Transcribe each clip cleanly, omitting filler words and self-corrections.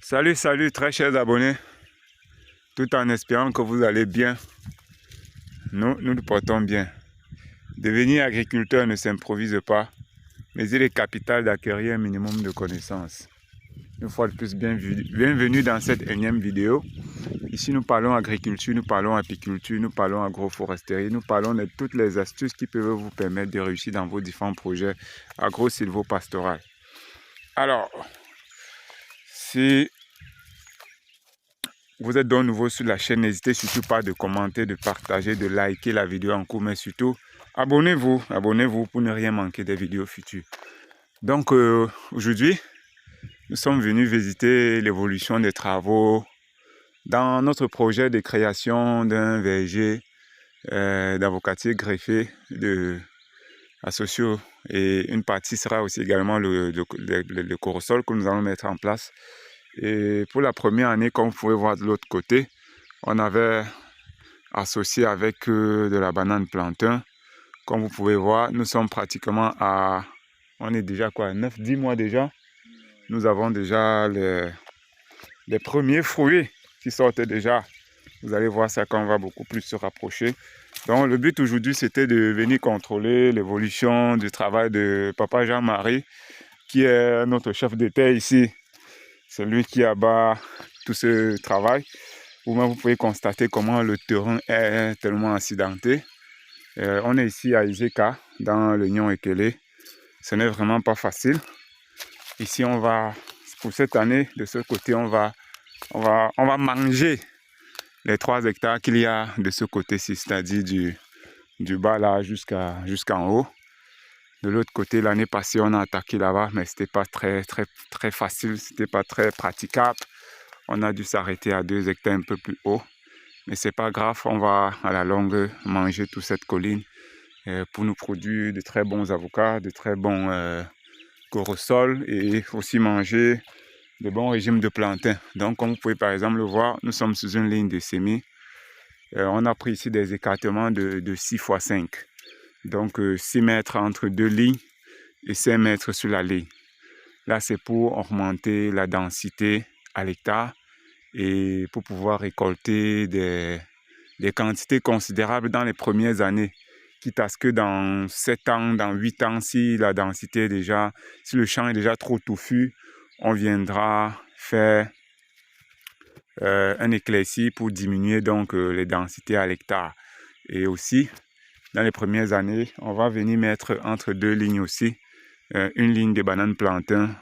Salut, salut, très chers abonnés, tout en espérant que vous allez bien. Nous nous portons bien. Devenir agriculteur ne s'improvise pas, mais il est capital d'acquérir un minimum de connaissances. Une fois de plus, bienvenue dans cette énième vidéo. Ici, nous parlons agriculture, nous parlons apiculture, nous parlons agroforesterie, nous parlons de toutes les astuces qui peuvent vous permettre de réussir dans vos différents projets agro-silvo-pastoraux. Alors, si vous êtes donc nouveau sur la chaîne, n'hésitez surtout pas de commenter, de partager, de liker la vidéo en cours, mais surtout, abonnez-vous pour ne rien manquer des vidéos futures. Donc, aujourd'hui, nous sommes venus visiter l'évolution des travaux dans notre projet de création d'un verger d'avocatier greffé à sociaux. Et une partie sera aussi également le corosol que nous allons mettre en place. Et pour la première année, comme vous pouvez voir de l'autre côté, on avait associé avec de la banane plantain. Comme vous pouvez voir, nous sommes pratiquement à... On est déjà quoi, 9-10 mois déjà. Nous avons déjà les premiers fruits qui sortent déjà. Vous allez voir ça quand on va beaucoup plus se rapprocher. Donc le but aujourd'hui, c'était de venir contrôler l'évolution du travail de Papa Jean-Marie, qui est notre chef de terre ici. C'est lui qui abat tout ce travail. Vous pouvez constater comment le terrain est tellement accidenté. On est ici à Izeka, dans le Nyon Ekele. Ce n'est vraiment pas facile. Ici, on va, pour cette année, de ce côté, on va manger les 3 hectares qu'il y a de ce côté-ci, c'est-à-dire du bas là jusqu'en haut. De l'autre côté, l'année passée, on a attaqué là-bas, mais c'était pas très facile, c'était pas très praticable. On a dû s'arrêter à 2 hectares un peu plus haut. Mais c'est pas grave, on va à la longue manger toute cette colline pour nous produire de très bons avocats, de très bons corosols et aussi manger de bons régimes de plantain. Donc, comme vous pouvez par exemple le voir, nous sommes sous une ligne de semis. On a pris ici des écartements de 6 x 5. Donc 6 mètres entre 2 lignes et 5 mètres sur la ligne. Là, c'est pour augmenter la densité à l'hectare et pour pouvoir récolter des quantités considérables dans les premières années. Quitte à ce que dans 7 ans, dans 8 ans, si la densité est déjà, si le champ est déjà trop touffu, on viendra faire un éclairci pour diminuer donc les densités à l'hectare. Et aussi, dans les premières années, on va venir mettre entre 2 lignes aussi, une ligne de banane plantain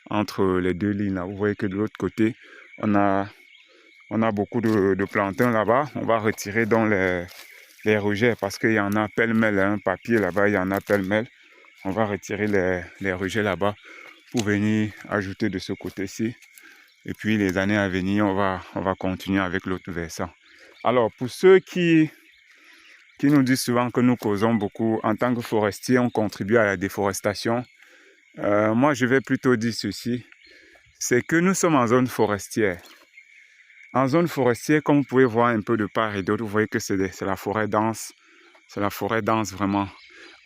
entre les 2 lignes là. Vous voyez que de l'autre côté, on a beaucoup de plantain là-bas. On va retirer donc les rejets parce qu'il y en a pêle-mêle, un papier là-bas, il y en a pêle-mêle. On va retirer les rejets là-bas pour venir ajouter de ce côté-ci. Et puis les années à venir, on va continuer avec l'autre versant. Alors pour ceux qui nous disent souvent que nous causons beaucoup, en tant que forestier, on contribue à la déforestation. Moi, je vais plutôt dire ceci, c'est que nous sommes en zone forestière. En zone forestière, comme vous pouvez voir un peu de part et d'autre, vous voyez que c'est la forêt dense. C'est la forêt dense vraiment.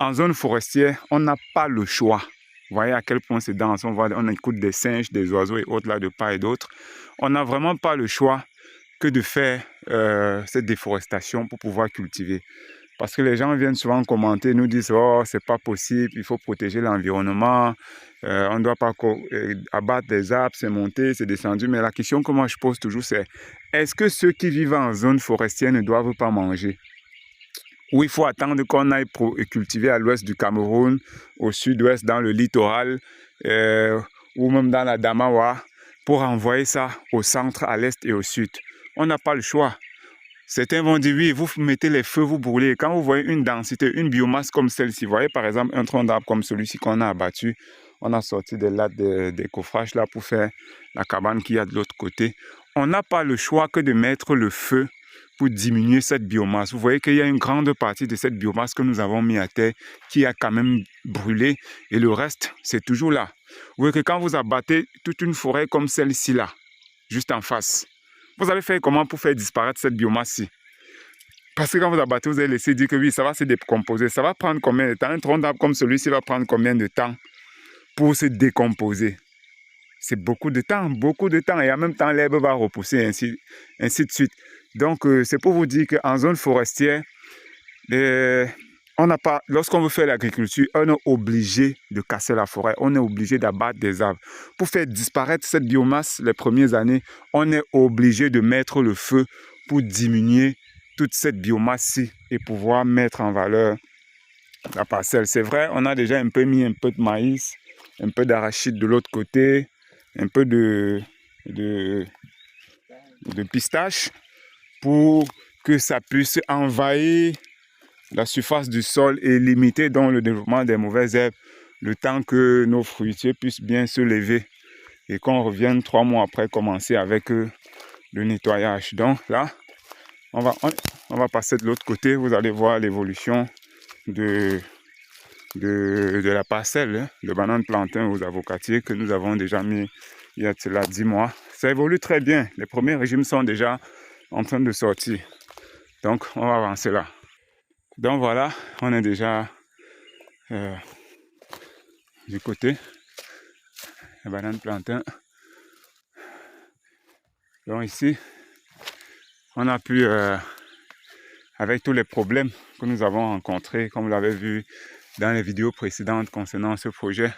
En zone forestière, on n'a pas le choix. Vous voyez à quel point c'est dense. On écoute des singes, des oiseaux et autres là de part et d'autre. On n'a vraiment pas le choix que de faire cette déforestation pour pouvoir cultiver. Parce que les gens viennent souvent commenter, nous disent « Oh, c'est pas possible, il faut protéger l'environnement, on ne doit pas abattre des arbres, c'est monté, c'est descendu. » Mais la question que moi je pose toujours, c'est « Est-ce que ceux qui vivent en zone forestière ne doivent pas manger ?» Ou il faut attendre qu'on aille cultiver à l'ouest du Cameroun, au sud-ouest, dans le littoral, ou même dans la Damawa, pour envoyer ça au centre, à l'est et au sud. On n'a pas le choix. Certains vont dire oui, vous mettez les feux, vous brûlez. Quand vous voyez une densité, une biomasse comme celle-ci, vous voyez par exemple un tronc d'arbre comme celui-ci qu'on a abattu, on a sorti des lattes des coffrages là pour faire la cabane qu'il y a de l'autre côté. On n'a pas le choix que de mettre le feu pour diminuer cette biomasse. Vous voyez qu'il y a une grande partie de cette biomasse que nous avons mis à terre qui a quand même brûlé et le reste, c'est toujours là. Vous voyez que quand vous abattez toute une forêt comme celle-ci là, juste en face, vous allez faire comment pour faire disparaître cette biomasse-ci? Parce que quand vous abattez, vous allez laisser dire que oui, ça va se décomposer. Ça va prendre combien de temps? Un tronc d'arbre comme celui-ci va prendre combien de temps pour se décomposer? c'est beaucoup de temps. Et en même temps, l'herbe va repousser, ainsi de suite. Donc, c'est pour vous dire qu'en zone forestière, on n'a pas, lorsqu'on veut faire l'agriculture, on est obligé de casser la forêt, on est obligé d'abattre des arbres. Pour faire disparaître cette biomasse les premières années, on est obligé de mettre le feu pour diminuer toute cette biomasse-ci et pouvoir mettre en valeur la parcelle. C'est vrai, on a déjà un peu mis un peu de maïs, un peu d'arachide de l'autre côté, un peu de pistache pour que ça puisse envahir la surface du sol et limiter donc le développement des mauvaises herbes, le temps que nos fruitiers puissent bien se lever et qu'on revienne 3 mois après commencer avec le nettoyage. Donc là, on va passer de l'autre côté, vous allez voir l'évolution de la parcelle de bananes plantain aux avocatiers que nous avons déjà mis il y a cela 10 mois. Ça évolue très bien, les premiers régimes sont déjà en train de sortir. Donc on va avancer là. Donc voilà, on est déjà du côté des bananes plantain. Donc ici, on a pu, avec tous les problèmes que nous avons rencontrés, comme vous l'avez vu dans les vidéos précédentes concernant ce projet,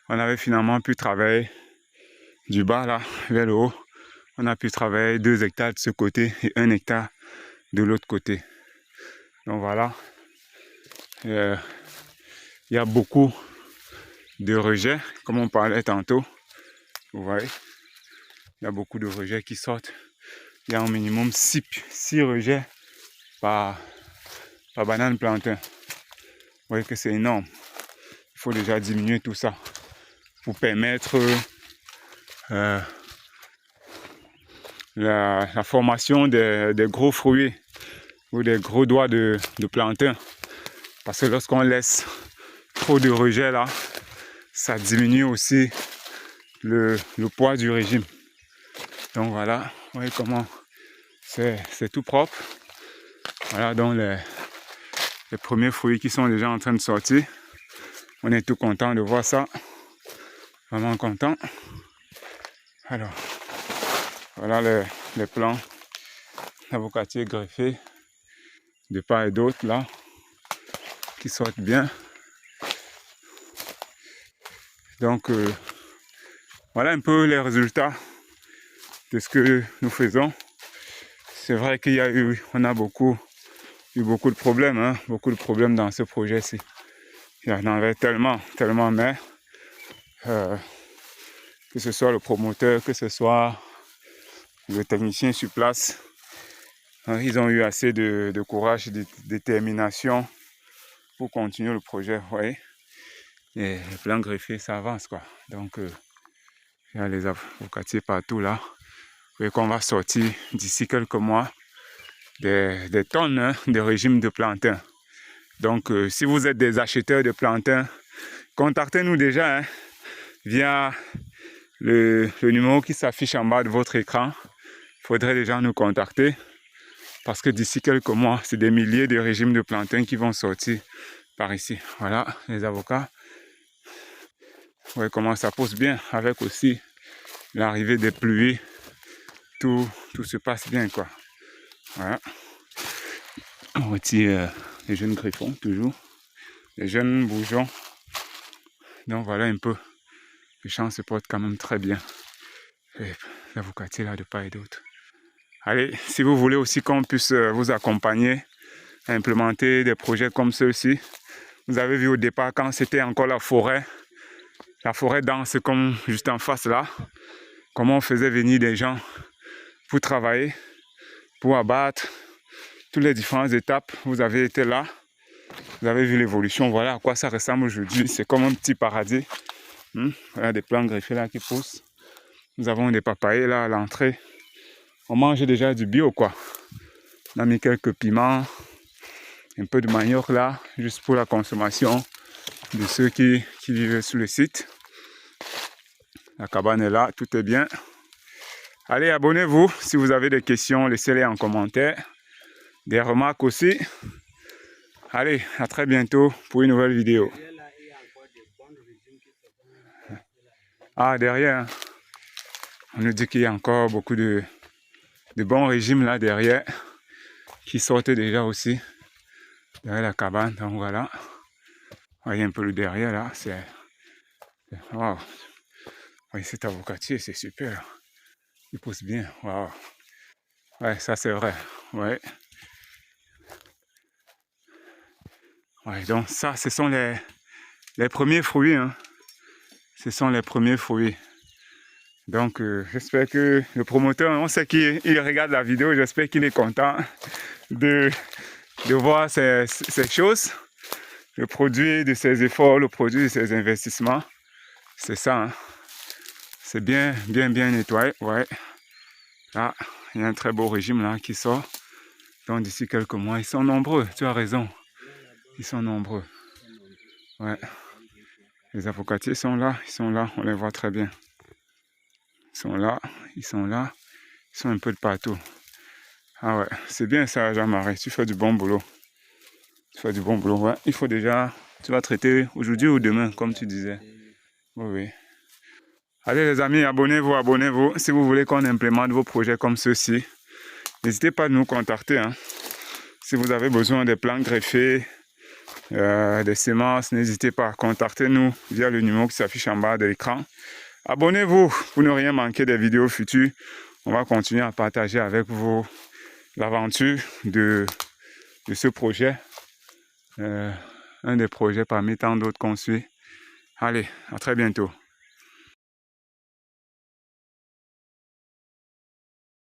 on avait finalement pu travailler du bas là vers le haut. On a pu travailler 2 hectares de ce côté et 1 hectare de l'autre côté. Donc voilà, il y a beaucoup de rejets, comme on parlait tantôt. Vous voyez, il y a beaucoup de rejets qui sortent. Il y a au minimum 6 rejets par banane plantain. Vous voyez que c'est énorme. Il faut déjà diminuer tout ça pour permettre la formation des gros fruits ou des gros doigts de plantain. Parce que lorsqu'on laisse trop de rejets là, ça diminue aussi le poids du régime. Donc voilà, vous voyez comment c'est tout propre. Voilà donc les premiers fruits qui sont déjà en train de sortir. On est tout content de voir ça. Vraiment content. Alors, voilà les plants d'avocatiers greffés de part et d'autre là, qui sortent bien. Donc, voilà un peu les résultats de ce que nous faisons. C'est vrai qu'il y a eu, on a eu beaucoup de problèmes, hein, beaucoup de problèmes dans ce projet-ci. Il y en avait tellement, mais que ce soit le promoteur, que ce soit le technicien sur place, ils ont eu assez de courage et de détermination pour continuer le projet. Vous voyez, et les plants greffés, ça avance quoi. Donc, il y a les avocatiers partout là. Vous voyez qu'on va sortir d'ici quelques mois des tonnes hein, de régime de plantain. Donc, si vous êtes des acheteurs de plantain, contactez-nous déjà hein, via le numéro qui s'affiche en bas de votre écran. Il faudrait déjà nous contacter parce que d'ici quelques mois, c'est des milliers de régimes de plantain qui vont sortir par ici. Voilà, les avocats. Vous voyez comment ça pousse bien avec aussi l'arrivée des pluies. Tout se passe bien quoi. Voilà. On retire les jeunes griffons toujours. Les jeunes bourgeons. Donc voilà un peu. Le champ se porte quand même très bien. L'avocatier là de part et d'autre. Allez, si vous voulez aussi qu'on puisse vous accompagner à implémenter des projets comme ceux-ci. Vous avez vu au départ quand c'était encore la forêt dense comme juste en face là. Comment on faisait venir des gens pour travailler, pour abattre toutes les différentes étapes. Vous avez été là. Vous avez vu l'évolution. Voilà à quoi ça ressemble aujourd'hui. C'est comme un petit paradis. Voilà des plants greffés là qui poussent. Nous avons des papayers là à l'entrée. On mange déjà du bio quoi. On a mis quelques piments, un peu de manioc là, juste pour la consommation de ceux qui vivent sur le site. La cabane est là, tout est bien. Allez, abonnez-vous. Si vous avez des questions, laissez-les en commentaire. Des remarques aussi. Allez, à très bientôt pour une nouvelle vidéo. Ah, derrière. On nous dit qu'il y a encore beaucoup de bons régimes là derrière qui sortent déjà aussi derrière la cabane. Donc voilà, voyez un peu le derrière là, c'est waouh. Oui, cet avocatier, c'est super. Il pousse bien, waouh. Ouais, ça c'est vrai. Ouais. Ouais, donc ça, ce sont les premiers fruits. Hein. Ce sont les premiers fruits. Donc j'espère que le promoteur, on sait qu'il regarde la vidéo, j'espère qu'il est content de voir ces choses, le produit de ses efforts, le produit de ses investissements. C'est ça. Hein. C'est bien nettoyé. Ouais. Là, il y a un très beau régime là qui sort. Donc d'ici quelques mois, ils sont nombreux, tu as raison. Ils sont nombreux. Ouais. Les avocatiers sont là, on les voit très bien. Ils sont là, ils sont un peu de partout. Ah ouais, c'est bien ça, Jean-Marie, tu fais du bon boulot. Tu fais du bon boulot, ouais. Il faut déjà, tu vas traiter aujourd'hui ou demain, comme tu disais. Oui, oui. Allez les amis, abonnez-vous. Si vous voulez qu'on implémente vos projets comme ceux-ci, n'hésitez pas à nous contacter. Hein. Si vous avez besoin des plants greffés, des semences, n'hésitez pas à contacter nous via le numéro qui s'affiche en bas de l'écran. Abonnez-vous pour ne rien manquer des vidéos futures. On va continuer à partager avec vous l'aventure de ce projet. Un des projets parmi tant d'autres qu'on suit. Allez, à très bientôt.